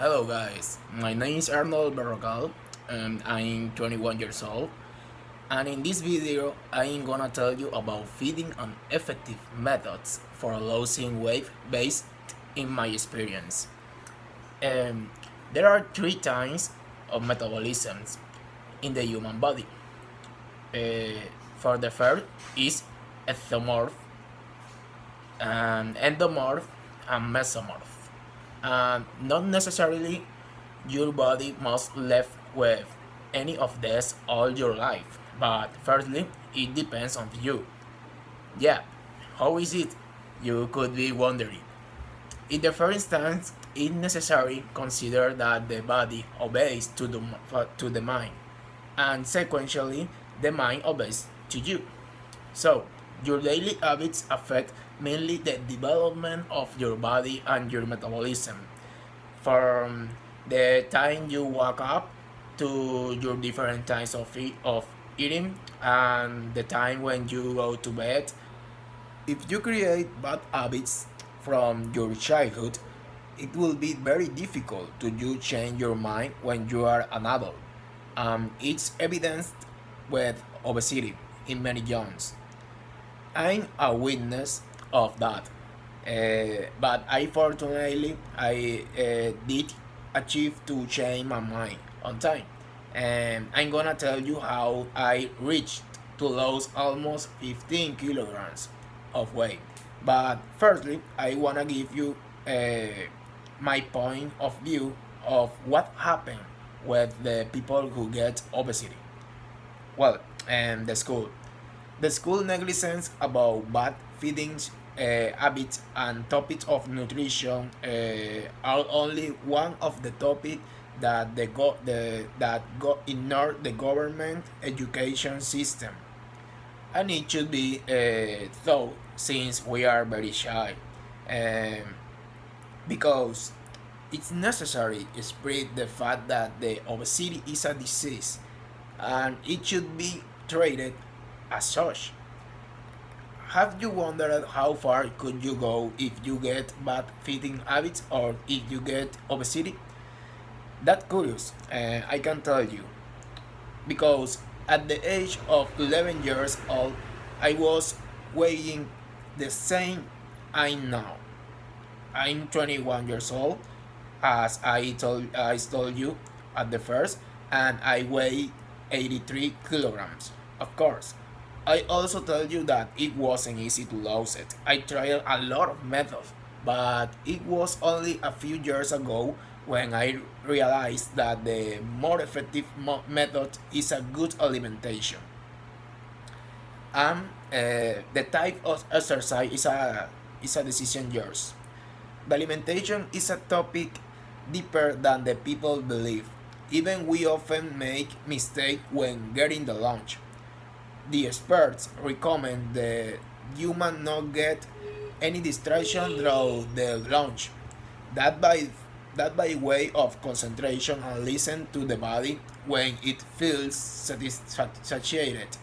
Hello guys, my name is Arnold Berrocal and I'm 21 years old, and in this video I'm gonna tell you about feeding and effective methods for losing weight based in my experience. Um, there are three types of metabolisms in the human body. For the first is ectomorph, and endomorph, and mesomorph. And not necessarily your body must live with any of this all your life. But firstly, it depends on you. Yeah, how is it? You could be wondering. In the first instance, it's necessary consider that the body obeys to the mind, and sequentially, the mind obeys to you. So, your daily habits affect mainly the development of your body and your metabolism. From the time you wake up to your different times of eating and the time when you go to bed. If you create bad habits from your childhood, it will be very difficult to you change your mind when you are an adult. It's evidenced with obesity in many youngs. I'm a witness of that. But I fortunately did achieve to change my mind on time, and I'm gonna tell you how I reached to lose almost 15 kilograms of weight. But firstly, I wanna give you my point of view of what happened with the people who get obesity. Well, and the school negligence about bad feeding habits and topics of nutrition are only one of the topics that ignore the government education system, and it should be thought since we are very shy, um, because it's necessary to spread the fact that the obesity is a disease and it should be treated as such. Have you wondered how far could you go if you get bad feeding habits or if you get obesity? That's curious, I can tell you. Because at the age of 11 years old, I was weighing the same I'm now. I'm 21 years old, as I told you at the first, and I weigh 83 kilograms. Of course, I also tell you that it wasn't easy to lose it. I tried a lot of methods, but it was only a few years ago when I realized that the more effective method is a good alimentation. And the type of exercise is a decision yours. The alimentation is a topic deeper than the people believe. Even we often make mistakes when getting the lunch. The experts recommend the human not get any distraction through the lunch. That by that by way of concentration and listen to the body when it feels satiated.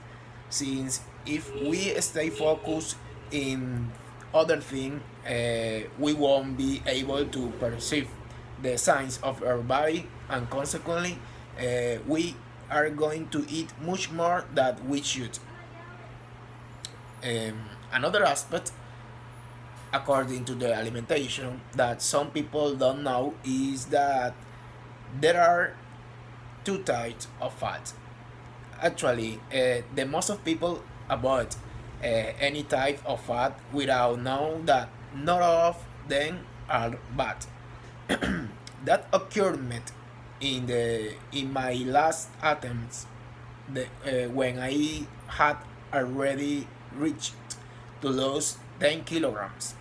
Since if we stay focused in other thing, we won't be able to perceive the signs of our body, and consequently, we are going to eat much more than we should. Another aspect, according to the alimentation, that some people don't know is that there are two types of fat. Actually, the most of people avoid any type of fat without knowing that not all of them are bad. That occurred in my last attempts, when I had already reached to lose 10 kilograms.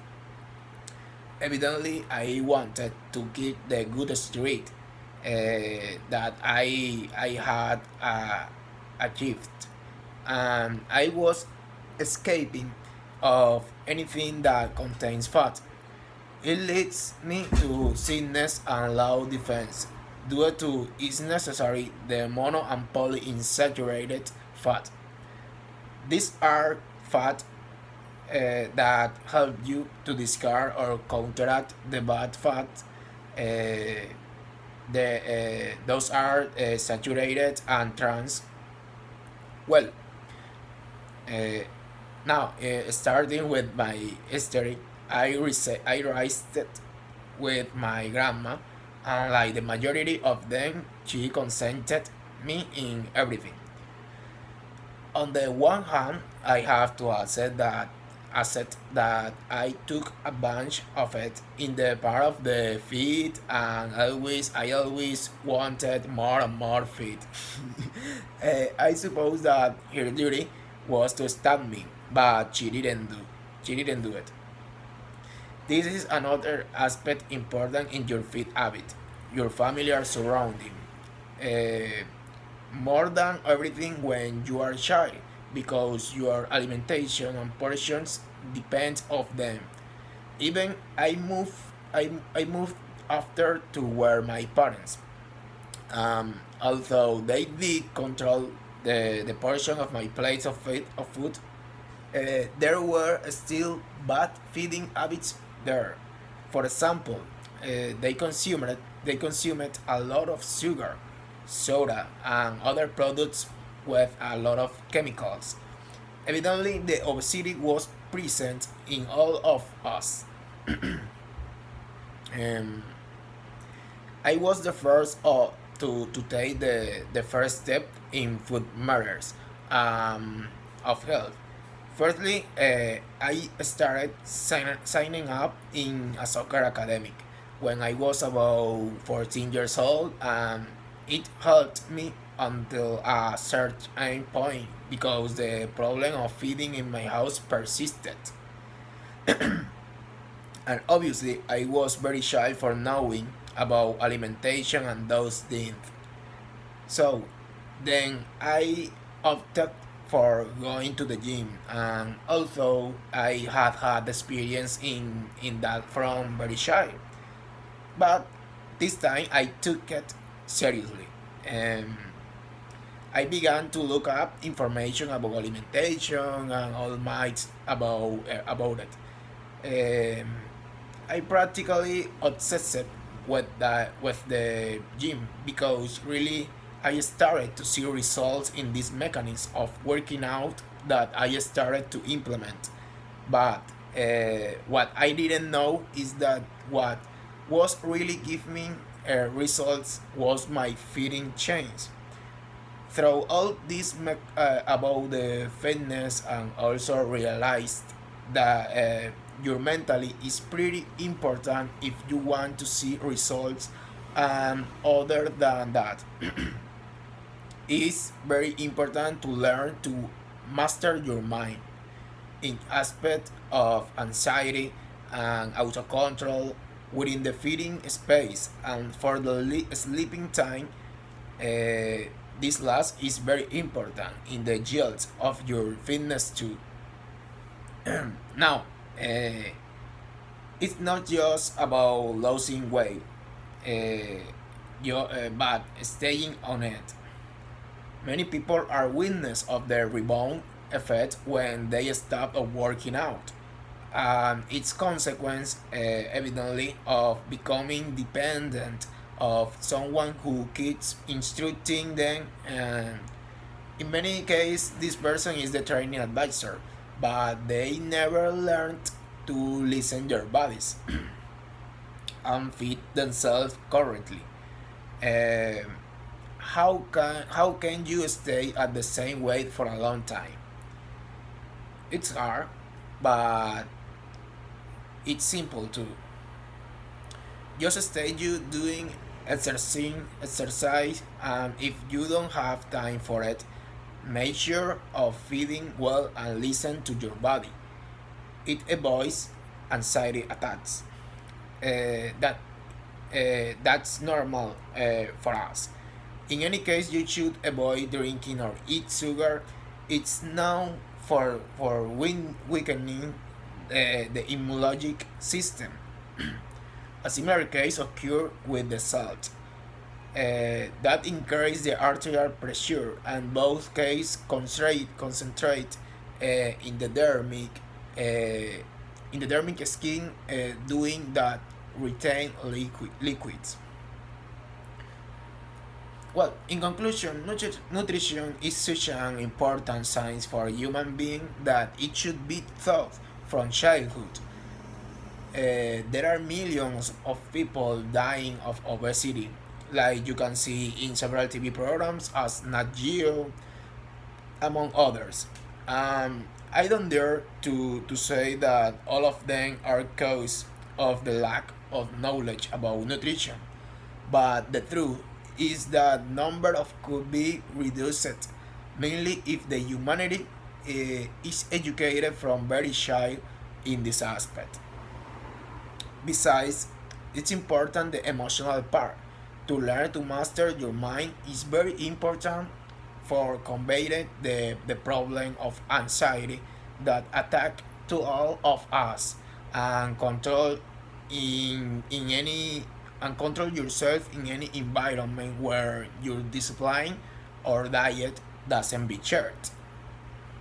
Evidently, I wanted to keep the good streak that I had achieved, and I was escaping of anything that contains fat. It leads me to sickness and low defense due to its necessary the mono and polyunsaturated fat. These are fat that help you to discard or counteract the bad fat, uh, Those are saturated and trans. Well, uh, now starting with my history, I raised it with my grandma, and like the majority of them, she consented me in everything. On the one hand, I have to accept that I took a bunch of it in the part of the feed, and I always wanted more and more feed. I suppose that her duty was to stop me, but she didn't do it. This is another aspect important in your feed habit, your familiar surrounding. Uh, More than everything when you are shy, because your alimentation and portions depend of them. Even I moved after to where my parents, although they did control the portion of my plates of food, there were still bad feeding habits there. For example, they consumed a lot of sugar, soda, and other products with a lot of chemicals. Evidently, the obesity was present in all of us. Um, I was the first to take the first step in food matters of health. Firstly, I started signing up in a soccer academic when I was about 14 years old, and it helped me until a certain point because the problem of feeding in my house persisted. And obviously, I was very shy for knowing about alimentation and those things. So then I opted for going to the gym, and although I had experience in that from very shy, but this time I took it seriously. And I began to look up information about alimentation and all might about it. Um, I practically obsessed with the gym because really I started to see results in this mechanism of working out that I started to implement. But what I didn't know is that what was really giving me results was my feeding change. Through all this about the fitness, and also realized that your mentally is pretty important if you want to see results. And other than that, it's very important to learn to master your mind in aspect of anxiety and auto control within the feeding space. And for the sleeping time, uh, this last is very important in the yields of your fitness too. Now, it's not just about losing weight, but staying on it. Many people are witness of the rebound effect when they stop of working out, and its consequence, evidently, of becoming dependent of someone who keeps instructing them. And in many cases, this person is the training advisor, but they never learned to listen their bodies and feed themselves correctly. Um, how can you stay at the same weight for a long time? It's hard, but it's simple too. Just stay you doing exercise, and if you don't have time for it, make sure of feeding well and listen to your body. It avoids anxiety attacks. That's normal for us. In any case, you should avoid drinking or eat sugar. It's known for weakening the immunologic system. A similar case occurred with the salt. That increased the arterial pressure, and both cases concentrate in the dermic skin, doing that retain liquids. Well, in conclusion, nutrition is such an important science for a human being that it should be taught from childhood. There are millions of people dying of obesity, like you can see in several TV programs as Nat Geo, among others. I don't dare to say that all of them are cause of the lack of knowledge about nutrition, but the truth is that number of could be reduced, mainly if the humanity is educated from very child in this aspect. Besides, it's important the emotional part. To learn to master your mind is very important for combating the problem of anxiety that attack to all of us, and control in any and control yourself in any environment where your discipline or diet doesn't be shared.